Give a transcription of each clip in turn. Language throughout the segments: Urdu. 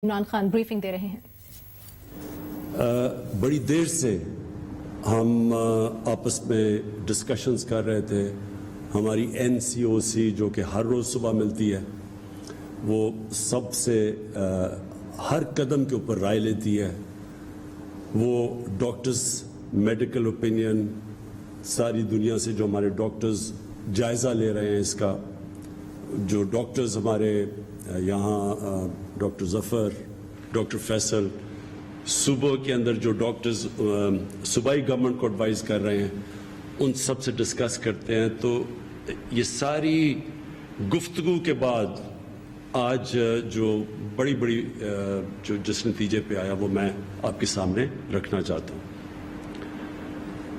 عمران خان بریفنگ دے رہے ہیں۔ بڑی دیر سے ہم آپس میں ڈسکشنز کر رہے تھے۔ ہماری NCOC جو کہ ہر روز صبح ملتی ہے، وہ سب سے ہر قدم کے اوپر رائے لیتی ہے۔ وہ ڈاکٹرز میڈیکل اوپینین ساری دنیا سے جو ہمارے ڈاکٹرز جائزہ لے رہے ہیں اس کا، جو ڈاکٹرز ہمارے یہاں ڈاکٹر ظفر، ڈاکٹر فیصل، صوبوں کے اندر جو ڈاکٹرز صوبائی گورنمنٹ کو ایڈوائز کر رہے ہیں، ان سب سے ڈسکس کرتے ہیں۔ تو یہ ساری گفتگو کے بعد آج جو بڑی جس نتیجے پہ آیا وہ میں آپ کے سامنے رکھنا چاہتا ہوں۔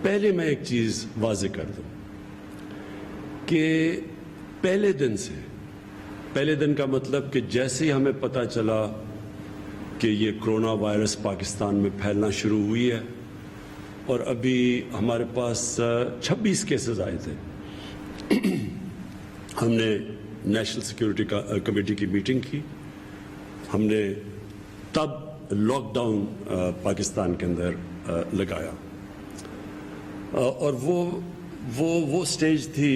پہلے میں ایک چیز واضح کر دوں کہ پہلے دن کا مطلب کہ جیسے ہی ہمیں پتہ چلا کہ یہ کرونا وائرس پاکستان میں پھیلنا شروع ہوئی ہے، اور ابھی ہمارے پاس 26 کیسز آئے تھے، ہم نے نیشنل سیکیورٹی کمیٹی کی میٹنگ کی۔ ہم نے تب لاک ڈاؤن پاکستان کے اندر لگایا، اور وہ سٹیج تھی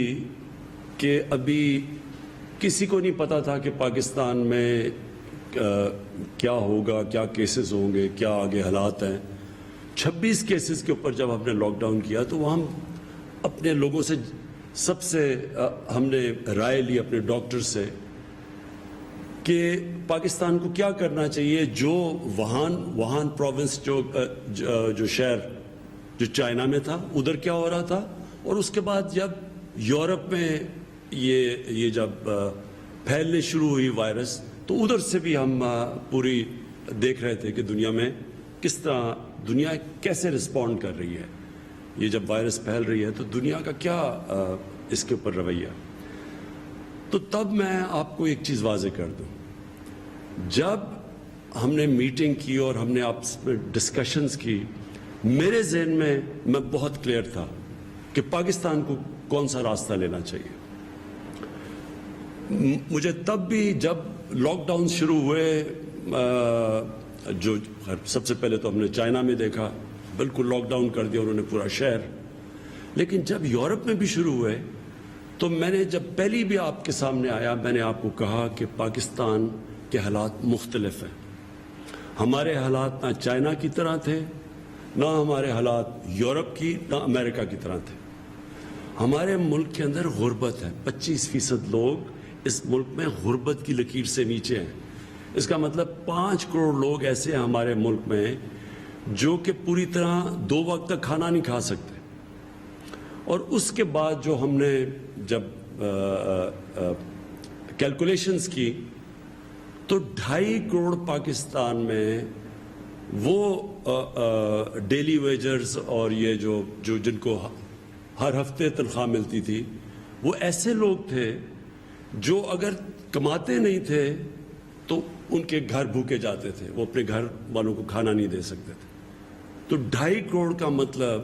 کہ ابھی کسی کو نہیں پتا تھا کہ پاکستان میں کیا ہوگا، کیا کیسز ہوں گے، کیا آگے حالات ہیں۔ 26 کیسز کے اوپر جب ہم نے لاک ڈاؤن کیا تو وہ ہم اپنے لوگوں سے ہم نے رائے لی اپنے ڈاکٹر سے کہ پاکستان کو کیا کرنا چاہیے۔ جو وہان پروونس جو شہر جو چائنا میں تھا، ادھر کیا ہو رہا تھا، اور اس کے بعد جب یورپ میں یہ جب پھیلنے شروع ہوئی وائرس، تو ادھر سے بھی ہم پوری دیکھ رہے تھے کہ دنیا میں کس طرح دنیا کیسے رسپونڈ کر رہی ہے۔ یہ جب وائرس پھیل رہی ہے تو دنیا کا کیا اس کے اوپر رویہ۔ تو تب میں آپ کو ایک چیز واضح کر دوں، جب ہم نے میٹنگ کی اور ہم نے آپس میں ڈسکشنز کی، میرے ذہن میں بہت کلیئر تھا کہ پاکستان کو کون سا راستہ لینا چاہیے۔ مجھے تب بھی جب لاک ڈاؤن شروع ہوئے، جو سب سے پہلے تو ہم نے چائنا میں دیکھا، بالکل لاک ڈاؤن کر دیا انہوں نے پورا شہر، لیکن جب یورپ میں بھی شروع ہوئے تو میں نے جب پہلی بھی آپ کے سامنے آیا، میں نے آپ کو کہا کہ پاکستان کے حالات مختلف ہیں۔ ہمارے حالات نہ چائنا کی طرح تھے، نہ ہمارے حالات یورپ کی، نہ امریکہ کی طرح تھے۔ ہمارے ملک کے اندر غربت ہے، 25% لوگ اس ملک میں غربت کی لکیر سے نیچے ہیں۔ اس کا مطلب 5 کروڑ لوگ ایسے ہیں ہمارے ملک میں جو کہ پوری طرح 2 وقت تک کھانا نہیں کھا سکتے۔ اور اس کے بعد جو ہم نے جب کیلکولیشنز کی تو 2.5 کروڑ پاکستان میں وہ ڈیلی ویجرز اور یہ جو جن کو ہر ہفتے تنخواہ ملتی تھی، وہ ایسے لوگ تھے جو اگر کماتے نہیں تھے تو ان کے گھر بھوکے جاتے تھے، وہ اپنے گھر والوں کو کھانا نہیں دے سکتے تھے۔ تو 2.5 کروڑ کا مطلب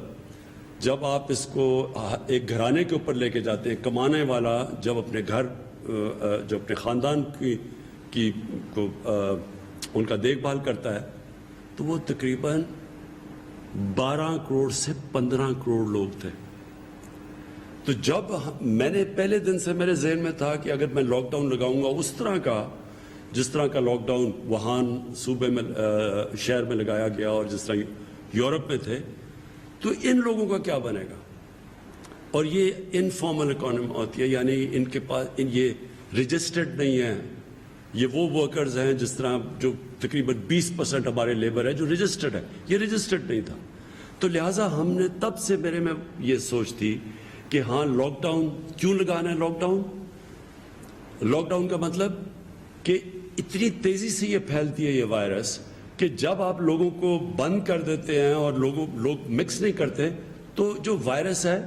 جب آپ اس کو ایک گھرانے کے اوپر لے کے جاتے ہیں، کمانے والا جب اپنے گھر جو اپنے خاندان کی ان کا دیکھ بھال کرتا ہے، تو وہ تقریباً 12 کروڑ سے 15 کروڑ لوگ تھے۔ تو جب میں نے پہلے دن سے میرے ذہن میں تھا کہ اگر میں لاک ڈاؤن لگاؤں گا اس طرح کا جس طرح کا لاک ڈاؤن وہان صوبے میں شہر میں لگایا گیا اور جس طرح یورپ میں تھے، تو ان لوگوں کا کیا بنے گا۔ اور یہ انفارمل اکانومی ہوتی ہے، یعنی ان کے پاس یہ رجسٹرڈ نہیں ہے۔ یہ وہ ورکرز ہیں جس طرح جو تقریباً 20% ہمارے لیبر ہے جو رجسٹرڈ ہے، یہ رجسٹرڈ نہیں تھا۔ تو لہٰذا ہم نے تب سے میرے میں یہ سوچ تھی کہ ہاں لاک ڈاؤن کیوں لگانا ہے۔ لاک ڈاؤن کا مطلب کہ اتنی تیزی سے یہ پھیلتی ہے یہ وائرس کہ جب آپ لوگوں کو بند کر دیتے ہیں اور لوگ مکس نہیں کرتے تو جو وائرس ہے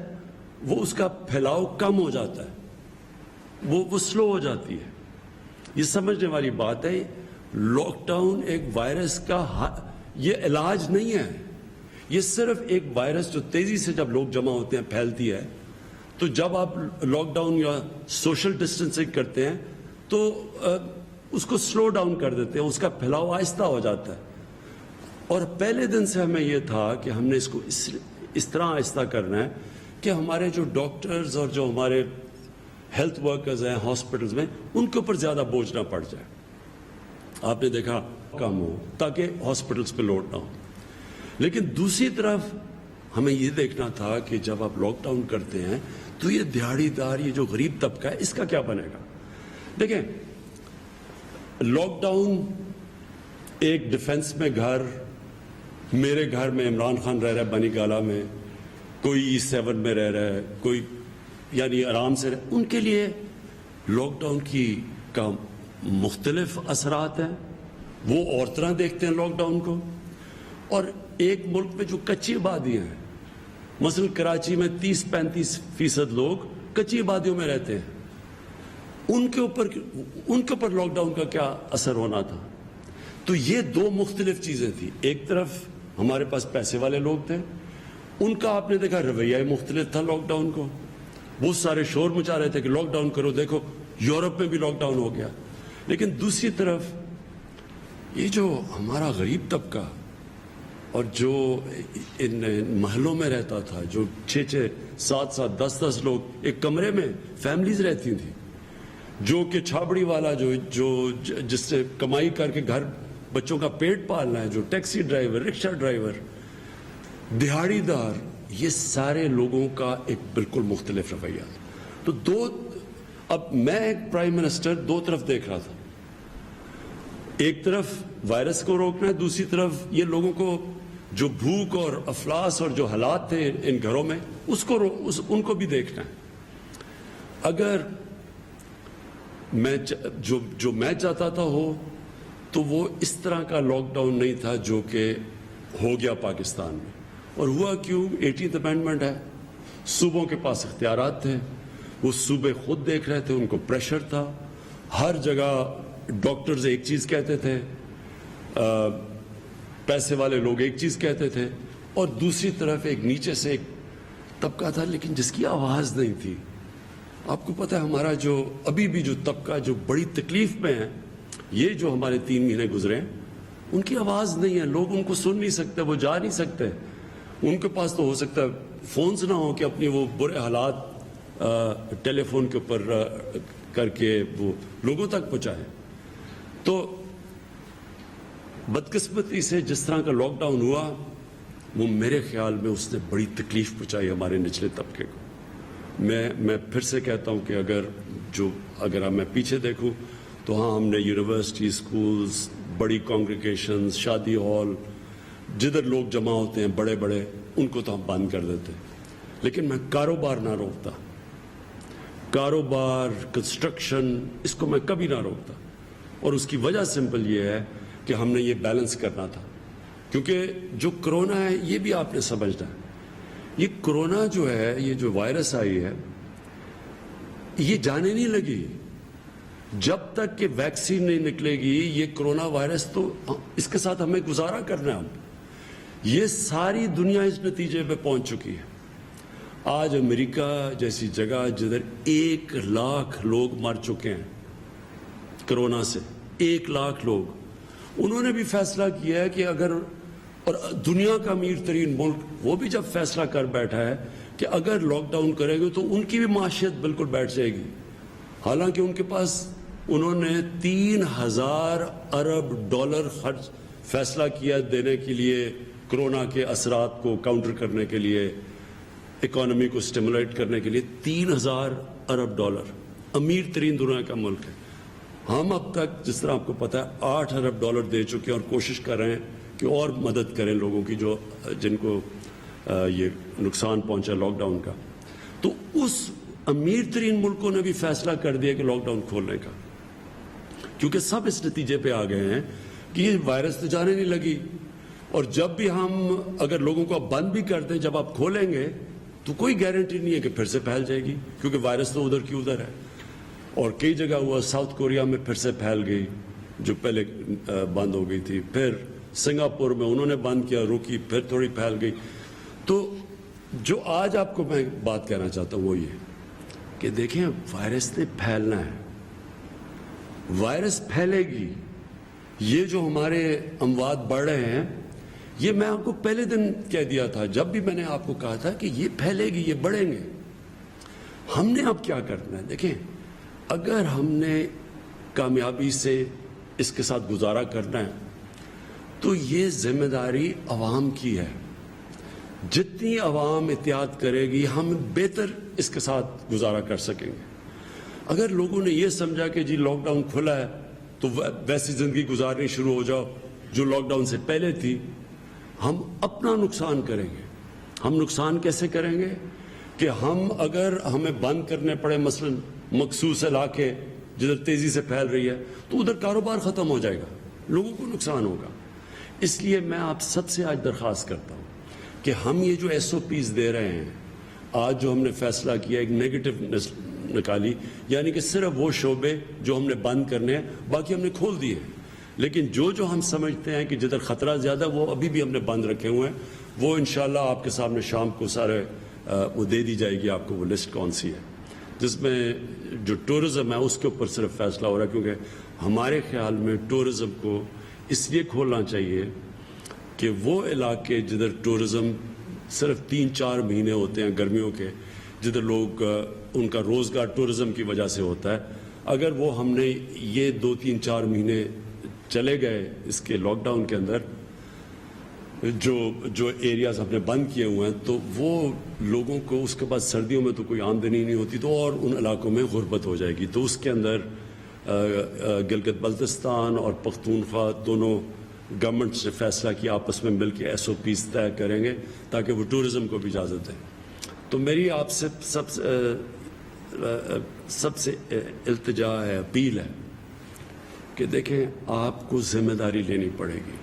وہ اس کا پھیلاؤ کم ہو جاتا ہے، وہ سلو ہو جاتی ہے۔ یہ سمجھنے والی بات ہے۔ لاک ڈاؤن ایک وائرس کا یہ علاج نہیں ہے، یہ صرف ایک وائرس جو تیزی سے جب لوگ جمع ہوتے ہیں پھیلتی ہے۔ تو جب آپ لاک ڈاؤن یا سوشل ڈسٹینسنگ کرتے ہیں تو اس کو سلو ڈاؤن کر دیتے ہیں, اس کا پھیلاؤ آہستہ ہو جاتا ہے. اور پہلے دن سے ہمیں یہ تھا کہ ہم نے اس کو اس طرح آہستہ کرنا ہے کہ ہمارے جو ڈاکٹرز اور جو ہمارے ہیلتھ ورکرز ہیں ہاسپٹلز میں, ان کے اوپر زیادہ بوجھ نہ پڑ جائے. آپ نے دیکھا کم ہو تاکہ ہاسپٹلز پہ لوڈ نہ ہو. لیکن دوسری طرف ہمیں یہ دیکھنا تھا کہ جب آپ لاک ڈاؤن کرتے ہیں تو یہ دیہڑی دار, یہ جو غریب طبقہ ہے, اس کا کیا بنے گا؟ دیکھیں, لاک ڈاؤن ایک ڈیفنس میں گھر, میرے گھر میں عمران خان رہ رہا ہے بنی گالا میں, کوئی E7 میں رہ رہا ہے, کوئی یعنی آرام سے ان کے لیے لاک ڈاؤن کا مختلف اثرات ہیں. وہ اور طرح دیکھتے ہیں لاک ڈاؤن کو. اور ایک ملک میں جو کچی آبادیاں ہیں, مثلا کراچی میں 30-35% لوگ کچی آبادیوں میں رہتے ہیں, ان کے اوپر لاک ڈاؤن کا کیا اثر ہونا تھا. تو یہ دو مختلف چیزیں تھیں. ایک طرف ہمارے پاس پیسے والے لوگ تھے, ان کا آپ نے دیکھا رویہ مختلف تھا لاک ڈاؤن کو. بہت سارے شور مچا رہے تھے کہ لاک ڈاؤن کرو, دیکھو یورپ میں بھی لاک ڈاؤن ہو گیا. لیکن دوسری طرف یہ جو ہمارا غریب طبقہ اور جو ان محلوں میں رہتا تھا, جو 6-6, 7-7, 10-10 لوگ ایک کمرے میں فیملیز رہتی تھیں, جو کہ چھابڑی والا جو جس سے کمائی کر کے گھر بچوں کا پیٹ پالنا ہے, جو ٹیکسی ڈرائیور, رکشہ ڈرائیور, دہاڑی دار, یہ سارے لوگوں کا ایک بالکل مختلف رویہ. تو اب میں ایک پرائم منسٹر دو طرف دیکھ رہا تھا. ایک طرف وائرس کو روکنا ہے, دوسری طرف یہ لوگوں کو جو بھوک اور افلاس اور جو حالات تھے ان گھروں میں, ان کو بھی دیکھنا ہے. اگر جو میں چاہتا تھا ہو تو وہ اس طرح کا لاک ڈاؤن نہیں تھا جو کہ ہو گیا پاکستان میں. اور ہوا کیوں؟ 18th امینڈمنٹ ہے, صوبوں کے پاس اختیارات تھے, وہ صوبے خود دیکھ رہے تھے, ان کو پریشر تھا. ہر جگہ ڈاکٹرز ایک چیز کہتے تھے, پیسے والے لوگ ایک چیز کہتے تھے, اور دوسری طرف ایک نیچے سے ایک طبقہ تھا لیکن جس کی آواز نہیں تھی. آپ کو پتہ ہے ہمارا جو ابھی بھی جو طبقہ جو بڑی تکلیف میں ہے, یہ جو ہمارے 3 مہینے گزرے ہیں, ان کی آواز نہیں ہے, لوگ ان کو سن نہیں سکتے, وہ جا نہیں سکتے. ان کے پاس تو ہو سکتا ہے فونز نہ ہو کہ اپنی وہ برے حالات ٹیلی فون کے اوپر کر کے وہ لوگوں تک پہنچائیں. تو بدقسمتی سے جس طرح کا لاک ڈاؤن ہوا, وہ میرے خیال میں اس نے بڑی تکلیف پہنچائی ہمارے نچلے طبقے کو. میں پھر سے کہتا ہوں کہ اگر میں پیچھے دیکھوں تو ہاں, ہم نے یونیورسٹی, اسکولز, بڑی کانگریگیشنز, شادی ہال, جدھر لوگ جمع ہوتے ہیں بڑے بڑے, ان کو تو ہم بند کر دیتے. لیکن میں کاروبار نہ روکتا, کاروبار, کنسٹرکشن, اس کو میں کبھی نہ روکتا. اور اس کی وجہ سمپل یہ ہے کہ ہم نے یہ بیلنس کرنا تھا. کیونکہ جو کرونا ہے یہ بھی آپ نے سمجھنا ہے. یہ کرونا جو ہے, یہ جو وائرس آئی ہے, یہ جانے نہیں لگی. جب تک کہ ویکسین نہیں نکلے گی یہ کرونا وائرس, تو اس کے ساتھ ہمیں گزارا کرنا ہے. یہ ساری دنیا اس نتیجے پہ پہنچ چکی ہے. آج امریکہ جیسی جگہ جدھر 1 لاکھ لوگ مر چکے ہیں کرونا سے, 1 لاکھ لوگ, انہوں نے بھی فیصلہ کیا ہے کہ اگر, اور دنیا کا امیر ترین ملک وہ بھی جب فیصلہ کر بیٹھا ہے کہ اگر لاک ڈاؤن کریں گے تو ان کی بھی معیشت بالکل بیٹھ جائے گی. حالانکہ ان کے پاس, انہوں نے $3,000 ارب خرچ فیصلہ کیا دینے کے لیے, کرونا کے اثرات کو کاؤنٹر کرنے کے لیے, اکانومی کو سٹیمولیٹ کرنے کے لیے. $3,000 ارب, امیر ترین دنیا کا ملک ہے. ہم اب تک جس طرح آپ کو پتا ہے $8 ارب دے چکے ہیں, اور کوشش کر رہے ہیں کہ اور مدد کریں لوگوں کی جن کو یہ نقصان پہنچا لاک ڈاؤن کا. تو اس امیر ترین ملکوں نے بھی فیصلہ کر دیا کہ لاک ڈاؤن کھولنے کا, کیونکہ سب اس نتیجے پہ آ گئے ہیں کہ یہ وائرس تو جانے نہیں لگی. اور جب بھی ہم اگر لوگوں کو بند بھی کر دیں, جب آپ کھولیں گے تو کوئی گارنٹی نہیں ہے کہ پھر سے پھیل جائے گی, کیونکہ وائرس تو ادھر کی ادھر ہے. اور کئی جگہ ہوا, ساؤتھ کوریا میں پھر سے پھیل گئی جو پہلے بند ہو گئی تھی, پھر سنگاپور میں انہوں نے بند کیا, رکی, پھر تھوڑی پھیل گئی. تو جو آج آپ کو میں بات کہنا چاہتا ہوں وہ یہ کہ دیکھیں وائرس نے پھیلنا ہے, وائرس پھیلے گی. یہ جو ہمارے اموات بڑھ رہے ہیں، یہ میں آپ کو پہلے دن کہہ دیا تھا، جب بھی میں نے آپ کو کہا تھا کہ یہ پھیلے گی، یہ بڑھیں گے. ہم نے اب کیا کرنا ہے؟ دیکھیں، اگر ہم نے کامیابی سے اس کے ساتھ گزارا کرنا ہے تو یہ ذمہ داری عوام کی ہے. جتنی عوام احتیاط کرے گی ہم بہتر اس کے ساتھ گزارا کر سکیں گے. اگر لوگوں نے یہ سمجھا کہ جی لاک ڈاؤن کھلا ہے تو ویسی زندگی گزارنی شروع ہو جاؤ جو لاک ڈاؤن سے پہلے تھی، ہم اپنا نقصان کریں گے. ہم نقصان کیسے کریں گے کہ اگر ہمیں بند کرنے پڑے مثلا مخصوص علاقے جدھر تیزی سے پھیل رہی ہے تو ادھر کاروبار ختم ہو جائے گا، لوگوں کو نقصان ہوگا. اس لیے میں آپ سب سے آج درخواست کرتا ہوں کہ ہم یہ جو ایس او پیز دے رہے ہیں، آج جو ہم نے فیصلہ کیا ایک نیگیٹو نکالی، یعنی کہ صرف وہ شعبے جو ہم نے بند کرنے ہیں باقی ہم نے کھول دیے ہیں، لیکن جو ہم سمجھتے ہیں کہ جدھر خطرہ زیادہ وہ ابھی بھی ہم نے بند رکھے ہوئے ہیں، وہ انشاءاللہ آپ کے سامنے شام کو سارے وہ دے دی جائے گی آپ کو وہ لسٹ کون سی ہے. جس میں جو ٹورزم ہے اس کے اوپر صرف فیصلہ ہو رہا ہے، کیونکہ ہمارے خیال میں ٹورزم کو اس لیے کھولنا چاہیے کہ وہ علاقے جدھر ٹورزم صرف 3-4 مہینے ہوتے ہیں گرمیوں کے، جدھر لوگ ان کا روزگار ٹورزم کی وجہ سے ہوتا ہے، اگر وہ ہم نے یہ 2-3-4 مہینے چلے گئے اس کے لاک ڈاؤن کے اندر جو ایریاز ہم نے بند کیے ہوئے ہیں، تو وہ لوگوں کو اس کے بعد سردیوں میں تو کوئی آمدنی نہیں ہوتی، تو اور ان علاقوں میں غربت ہو جائے گی. تو اس کے اندر گلگت بلتستان اور پختونخوا دونوں گورنمنٹ سے فیصلہ کیا آپس میں مل کے ایس او پیز طے کریں گے تاکہ وہ ٹورزم کو بھی اجازت دیں. تو میری آپ سے سب سے التجا ہے، اپیل ہے کہ دیکھیں، آپ کو ذمہ داری لینی پڑے گی.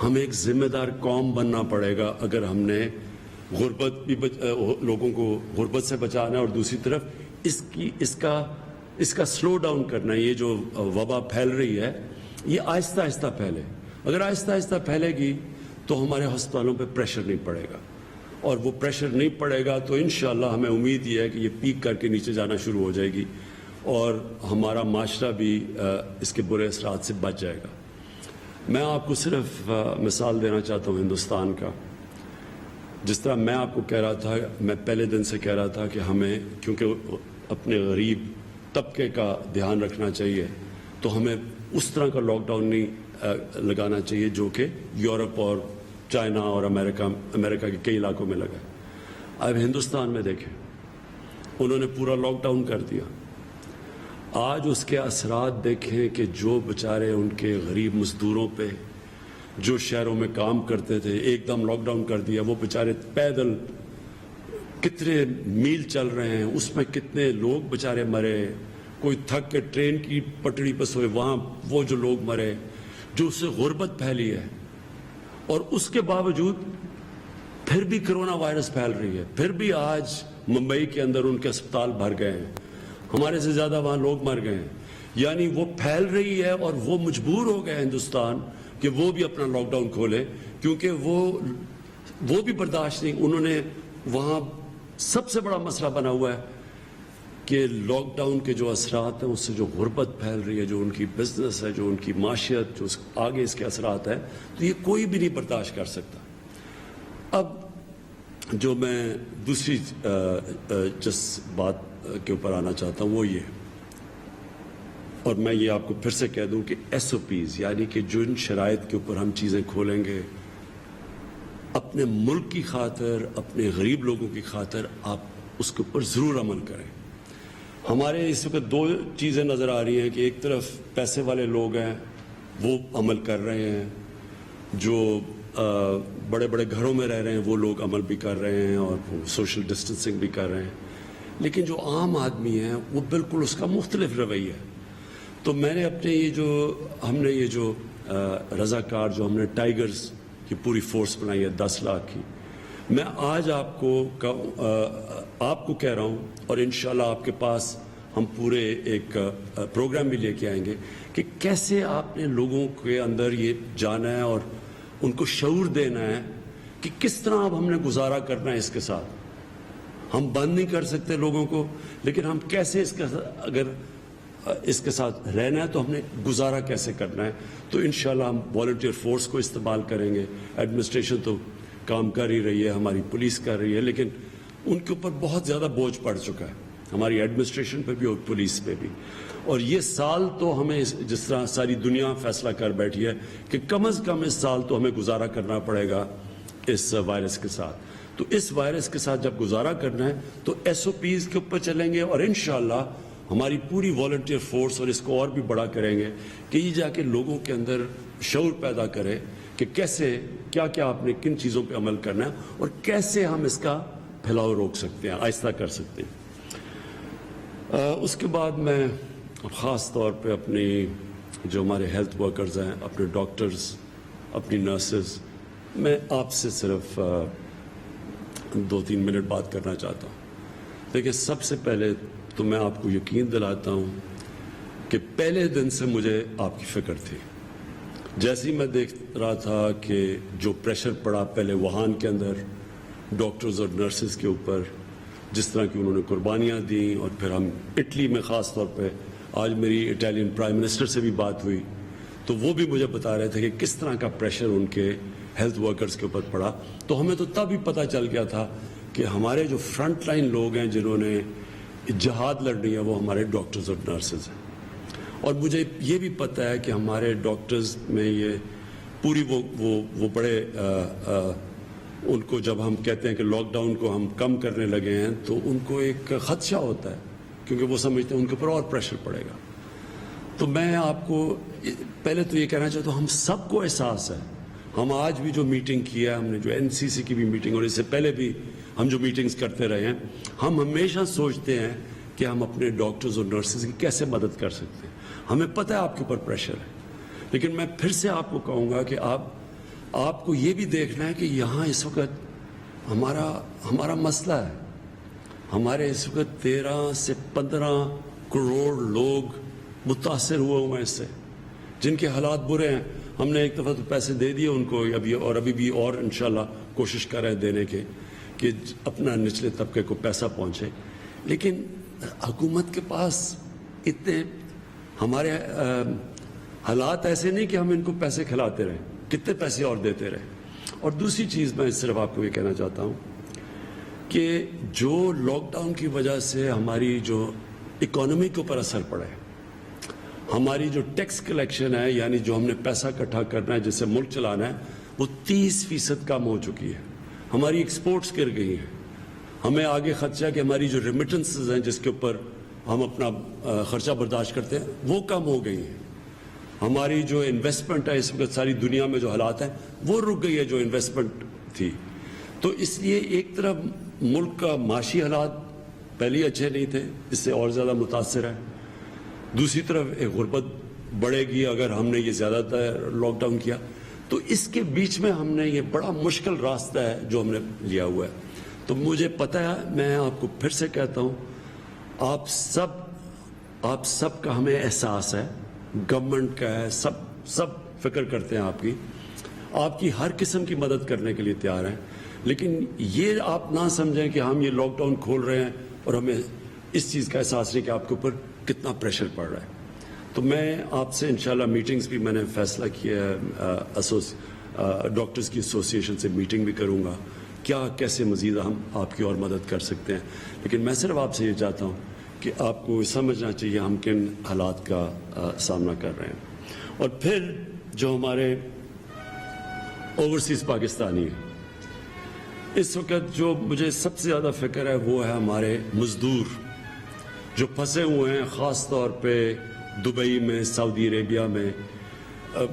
ہمیں ایک ذمہ دار قوم بننا پڑے گا اگر ہم نے غربت بھی لوگوں کو غربت سے بچانا ہے، اور دوسری طرف اس کا سلو ڈاؤن کرنا ہے. یہ جو وبا پھیل رہی ہے یہ آہستہ آہستہ پھیلے. اگر آہستہ آہستہ پھیلے گی تو ہمارے ہسپتالوں پہ پریشر نہیں پڑے گا، اور وہ پریشر نہیں پڑے گا تو انشاءاللہ ہمیں امید یہ ہے کہ یہ پیک کر کے نیچے جانا شروع ہو جائے گی اور ہمارا معاشرہ بھی اس کے برے اثرات سے بچ جائے گا. میں آپ کو صرف مثال دینا چاہتا ہوں ہندوستان کا. جس طرح میں آپ کو کہہ رہا تھا، میں پہلے دن سے کہہ رہا تھا کہ ہمیں کیونکہ اپنے غریب طبقے کا دھیان رکھنا چاہیے، تو ہمیں اس طرح کا لاک ڈاؤن نہیں لگانا چاہیے جو کہ یورپ اور چائنا اور امریکہ کے کئی علاقوں میں لگا. اب ہندوستان میں دیکھیں، انہوں نے پورا لاک ڈاؤن کر دیا. آج اس کے اثرات دیکھیں کہ جو بیچارے ان کے غریب مزدوروں پہ جو شہروں میں کام کرتے تھے، ایک دم لاک ڈاؤن کر دیا. وہ بیچارے پیدل کتنے میل چل رہے ہیں، اس میں کتنے لوگ بیچارے مرے. کوئی تھک کے ٹرین کی پٹڑی پر سوئے، وہاں وہ جو لوگ مرے، جو اس سے غربت پھیلی ہے. اور اس کے باوجود پھر بھی کرونا وائرس پھیل رہی ہے. پھر بھی آج ممبئی کے اندر ان کے اسپتال بھر گئے ہیں، ہمارے سے زیادہ وہاں لوگ مر گئے ہیں. یعنی وہ پھیل رہی ہے اور وہ مجبور ہو گئے ہندوستان کہ وہ بھی اپنا لاک ڈاؤن کھولے، کیونکہ وہ بھی برداشت نہیں. انہوں نے وہاں سب سے بڑا مسئلہ بنا ہوا ہے کہ لاک ڈاؤن کے جو اثرات ہیں اس سے جو غربت پھیل رہی ہے، جو ان کی بزنس ہے، جو ان کی معاشیت، جو آگے اس کے اثرات ہیں، تو یہ کوئی بھی نہیں برداشت کر سکتا. اب جو میں دوسری جس بات کے اوپر آنا چاہتا ہوں وہ یہ، اور میں یہ آپ کو پھر سے کہہ دوں کہ ایس او پیز، یعنی کہ جو ان شرائط کے اوپر ہم چیزیں کھولیں گے، اپنے ملک کی خاطر، اپنے غریب لوگوں کی خاطر آپ اس کے اوپر ضرور عمل کریں. ہمارے اس وقت 2 چیزیں نظر آ رہی ہیں کہ ایک طرف پیسے والے لوگ ہیں وہ عمل کر رہے ہیں، جو بڑے بڑے گھروں میں رہ رہے ہیں وہ لوگ عمل بھی کر رہے ہیں اور سوشل ڈسٹنسنگ بھی کر رہے ہیں، لیکن جو عام آدمی ہیں وہ بالکل اس کا مختلف رویہ ہے. تو میں نے اپنے ہم نے یہ جو رضاکار جو ہم نے ٹائیگرز کی پوری فورس بنائی ہے 10 لاکھ کی، میں آج آپ کو کہہ رہا ہوں، اور انشاءاللہ آپ کے پاس ہم پورے ایک پروگرام بھی لے کے آئیں گے کہ کیسے آپ نے لوگوں کے اندر یہ جانا ہے اور ان کو شعور دینا ہے کہ کس طرح اب ہم نے گزارا کرنا ہے اس کے ساتھ. ہم بند نہیں کر سکتے لوگوں کو، لیکن ہم کیسے اس کا اگر اس کے ساتھ رہنا ہے تو ہم نے گزارا کیسے کرنا ہے. تو انشاءاللہ ہم والنٹیئر فورس کو استعمال کریں گے. ایڈمنسٹریشن تو کام کر ہی رہی ہے, ہماری پولیس کر رہی ہے, لیکن ان کے اوپر بہت زیادہ بوجھ پڑ چکا ہے, ہماری ایڈمنسٹریشن پہ بھی اور پولیس پہ بھی. اور یہ سال تو ہمیں جس طرح ساری دنیا فیصلہ کر بیٹھی ہے کہ کم از کم اس سال تو ہمیں گزارا کرنا پڑے گا اس وائرس کے ساتھ. تو اس وائرس کے ساتھ جب گزارا کرنا ہے تو ایس او پیز کے اوپر چلیں گے, اور انشاءاللہ ہماری پوری والنٹیئر فورس, اور اس کو اور بھی بڑا کریں گے کہ یہ جا کے لوگوں کے اندر شعور پیدا کرے کہ کیسے کیا کیا آپ نے کن چیزوں پہ عمل کرنا ہے اور کیسے ہم اس کا پھیلاؤ روک سکتے ہیں, آہستہ کر سکتے ہیں. اس کے بعد میں خاص طور پہ اپنی جو ہمارے ہیلتھ ورکرز ہیں, اپنے ڈاکٹرز, اپنی نرسز, میں آپ سے صرف 2-3 منٹ بات کرنا چاہتا ہوں. دیکھیں, سب سے پہلے تو میں آپ کو یقین دلاتا ہوں کہ پہلے دن سے مجھے آپ کی فکر تھی. جیسے ہی میں دیکھ رہا تھا کہ جو پریشر پڑا پہلے ووہان کے اندر ڈاکٹرز اور نرسز کے اوپر, جس طرح کی انہوں نے قربانیاں دیں, اور پھر ہم اٹلی میں خاص طور پہ, آج میری اٹالین پرائم منسٹر سے بھی بات ہوئی تو وہ بھی مجھے بتا رہے تھے کہ کس طرح کا پریشر ان کے ہیلتھ ورکرز کے اوپر پڑا. تو ہمیں تو تب ہی پتہ چل گیا تھا کہ ہمارے جو فرنٹ لائن لوگ ہیں جنہوں نے جہاد لڑنی ہے وہ ہمارے ڈاکٹرز اور نرسز ہیں. اور مجھے یہ بھی پتہ ہے کہ ہمارے ڈاکٹرز میں یہ پوری وہ بڑے ان کو جب ہم کہتے ہیں کہ لاک ڈاؤن کو ہم کم کرنے لگے ہیں تو ان کو ایک خدشہ ہوتا ہے, کیونکہ وہ سمجھتے ہیں ان کے اوپر اور پریشر پڑے گا. تو میں آپ کو پہلے تو یہ کہنا چاہتا ہوں, ہم سب کو احساس ہے. ہم آج بھی جو میٹنگ کی ہے, ہم نے جو NCC کی بھی میٹنگ, اور اس سے پہلے بھی ہم جو میٹنگز کرتے رہے ہیں, ہم ہمیشہ سوچتے ہیں کہ ہم اپنے ڈاکٹرز اور نرسز کی کیسے مدد کر سکتے ہیں. ہمیں پتہ ہے آپ کے اوپر پریشر ہے, لیکن میں پھر سے آپ کو کہوں گا کہ آپ کو یہ بھی دیکھنا ہے کہ یہاں اس وقت ہمارا مسئلہ ہے. ہمارے اس وقت 13 سے 15 کروڑ لوگ متاثر ہوئے اس سے, جن کے حالات برے ہیں. ہم نے ایک دفعہ تو پیسے دے دیے ان کو ابھی بھی اور انشاءاللہ کوشش کر رہے ہیں دینے کے کہ اپنا نچلے طبقے کو پیسہ پہنچے. لیکن حکومت کے پاس اتنے ہمارے حالات ایسے نہیں کہ ہم ان کو پیسے کھلاتے رہیں, کتنے پیسے اور دیتے رہیں. اور دوسری چیز میں صرف آپ کو یہ کہنا چاہتا ہوں کہ جو لاک ڈاؤن کی وجہ سے ہماری جو اکانومی کے اوپر اثر پڑا ہے, ہماری جو ٹیکس کلیکشن ہے, یعنی جو ہم نے پیسہ اکٹھا کرنا ہے جس سے ملک چلانا ہے, وہ 30% کم ہو چکی ہے. ہماری ایکسپورٹس گر گئی ہیں. ہمیں آگے خدشہ کہ ہماری جو ریمیٹنسز ہیں جس کے اوپر ہم اپنا خرچہ برداشت کرتے ہیں وہ کم ہو گئی ہیں. ہماری جو انویسٹمنٹ ہے اس وقت ساری دنیا میں جو حالات ہیں وہ رک گئی ہے جو انویسٹمنٹ تھی. تو اس لیے ایک طرف ملک کا معاشی حالات پہلے ہی اچھے نہیں تھے, اس سے اور زیادہ متاثر ہے. دوسری طرف ایک غربت بڑھے گی اگر ہم نے یہ زیادہ تر لاک ڈاؤن کیا. تو اس کے بیچ میں ہم نے یہ بڑا مشکل راستہ ہے جو ہم نے لیا ہوا ہے. تو مجھے پتہ ہے, میں آپ کو پھر سے کہتا ہوں, آپ سب کا ہمیں احساس ہے, گورنمنٹ کا ہے, سب فکر کرتے ہیں آپ کی ہر قسم کی مدد کرنے کے لیے تیار ہیں. لیکن یہ آپ نہ سمجھیں کہ ہم یہ لاک ڈاؤن کھول رہے ہیں اور ہمیں اس چیز کا احساس نہیں کہ آپ کے اوپر کتنا پریشر پڑ رہا ہے. تو میں آپ سے انشاءاللہ میٹنگز بھی میں نے فیصلہ کیا ہے, ڈاکٹرز کی ایسوسیشن سے میٹنگ بھی کروں گا, کیسے مزید ہم آپ کی اور مدد کر سکتے ہیں. لیکن میں صرف آپ سے یہ چاہتا ہوں کہ آپ کو سمجھنا چاہیے ہم کن حالات کا سامنا کر رہے ہیں. اور پھر جو ہمارے اوورسیز پاکستانی ہیں, اس وقت جو مجھے سب سے زیادہ فکر ہے وہ ہے ہمارے مزدور جو پھنسے ہوئے ہیں, خاص طور پہ دبئی میں, سعودی عربیہ میں,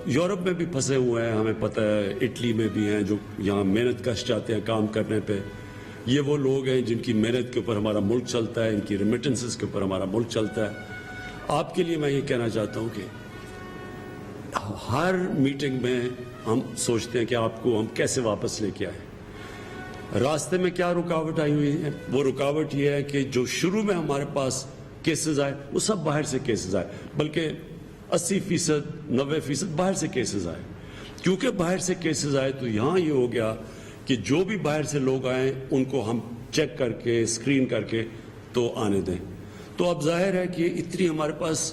یورپ میں بھی پھنسے ہوئے ہیں. ہمیں پتہ ہے اٹلی میں بھی ہیں جو یہاں محنت کش جاتے ہیں کام کرنے پہ. یہ وہ لوگ ہیں جن کی محنت کے اوپر ہمارا ملک چلتا ہے, ان کی ریمیٹنسز کے اوپر ہمارا ملک چلتا ہے. آپ کے لیے میں یہ کہنا چاہتا ہوں کہ ہر میٹنگ میں ہم سوچتے ہیں کہ آپ کو ہم کیسے واپس لے کے آئیں. راستے میں کیا رکاوٹ آئی ہوئی ہے؟ وہ رکاوٹ یہ ہے کہ جو شروع میں ہمارے پاس کیسز آئے وہ سب باہر سے کیسز آئے, بلکہ 80%, 90% باہر سے کیسز آئے. کیونکہ باہر سے کیسز آئے تو یہاں یہ ہو گیا کہ جو بھی باہر سے لوگ آئیں ان کو ہم چیک کر کے اسکرین کر کے تو آنے دیں. تو اب ظاہر ہے کہ اتنی ہمارے پاس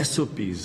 SOPs,